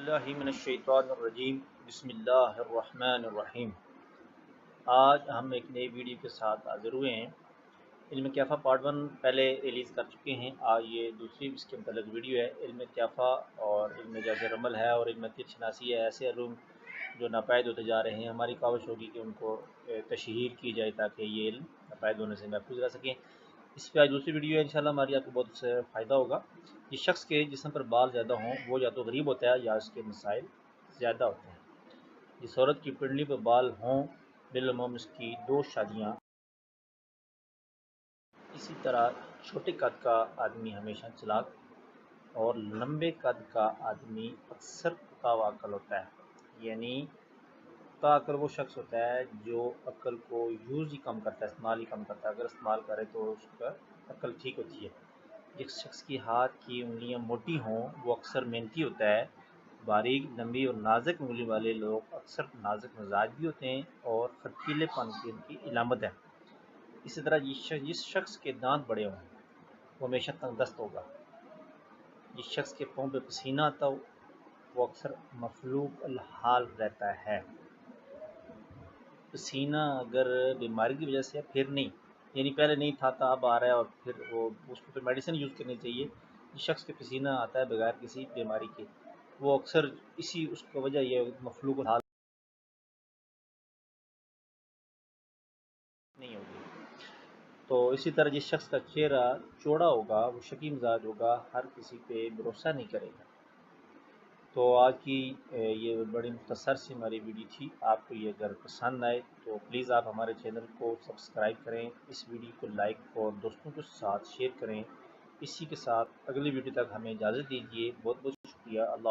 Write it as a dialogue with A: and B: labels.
A: باللہ من الشیطان الرجیم بسم اللہ الرحمن الرحیم۔ آج ہم ایک نئی ویڈیو کے ساتھ حاضر ہوئے ہیں۔ علم کیفا پارٹ 1 پہلے ریلیز کر چکے ہیں، آج یہ دوسری اس کے متعلق ویڈیو ہے۔ علم کیفا اور علم جائزہ عمل ہے اور علم تیر شناسی ہے، ایسے علوم جو ناپید ہوتے جا رہے ہیں۔ ہماری کاوش ہوگی کہ ان کو تشہیر کی جائے تاکہ یہ علم ناپید ہونے سے محفوظ رہ سکیں۔ اس پہ آج دوسری ویڈیو ہے، انشاءاللہ ہماری آپ کو بہت فائدہ ہوگا۔ جس شخص کے جسم پر بال زیادہ ہوں وہ یا تو غریب ہوتا ہے یا اس کے مسائل زیادہ ہوتے ہیں۔ جس عورت کی پنڈلی پر بال ہوں بالعموم اس کی 2 شادیاں۔ اسی طرح چھوٹے قد کا آدمی ہمیشہ چلاک اور لمبے قد کا آدمی اکثر پختہ عقل ہوتا ہے، یعنی پختہ عقل وہ شخص ہوتا ہے جو عقل کو یوز ہی کم کرتا ہے، استعمال ہی کم کرتا ہے۔ اگر استعمال کرے تو اس کا عقل ٹھیک ہوتی ہے۔ جس شخص کی ہاتھ کی انگلیاں موٹی ہوں وہ اکثر محنتی ہوتا ہے۔ باریک، لمبی اور نازک انگلی والے لوگ اکثر نازک مزاج بھی ہوتے ہیں اور خرچیلے پن کی ان کی علامت ہے۔ اسی طرح جس شخص کے دانت بڑے ہوں وہ ہمیشہ تنگ دست ہوگا۔ جس شخص کے پاؤں پہ پسینہ آتا ہو وہ اکثر مفلوج الحال رہتا ہے۔ پسینہ اگر بیماری کی وجہ سے پھر نہیں، یعنی پہلے نہیں تھا تھا اب آ رہا ہے اور پھر وہ اس کو میڈیسن یوز کرنی چاہیے۔ جس شخص کے پسینہ آتا ہے بغیر کسی بیماری کے وہ اکثر اس کا وجہ یہ مفلوج الحال نہیں ہوگی۔ تو اسی طرح جس شخص کا چہرہ چوڑا ہوگا وہ شکی مزاج ہوگا، ہر کسی پہ بھروسہ نہیں کرے گا۔ تو آج کی یہ بڑی مختصر سی ہماری ویڈیو تھی۔ آپ کو یہ اگر پسند آئے تو پلیز آپ ہمارے چینل کو سبسکرائب کریں، اس ویڈیو کو لائک اور دوستوں کے ساتھ شیئر کریں۔ اسی کے ساتھ اگلی ویڈیو تک ہمیں اجازت دیجیے۔ بہت بہت شکریہ۔ اللہ